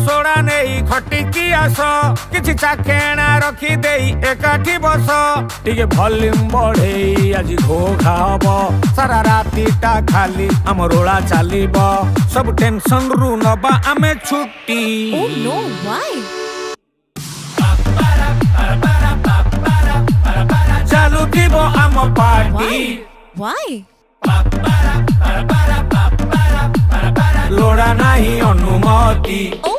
Soda नहीं खटिकी आस किछि चाखेणा रखी देई एकाठी बस टिके वॉल्यूम बढ़ेई आज घो खाब सारा रातीटा खाली आम रोला चलिब सब टेंशन रु नबा आमे छुट्टी। Oh no, why? चालू थीबो आम पार्टी Why? लोड़ा नाही अनुमति। Oh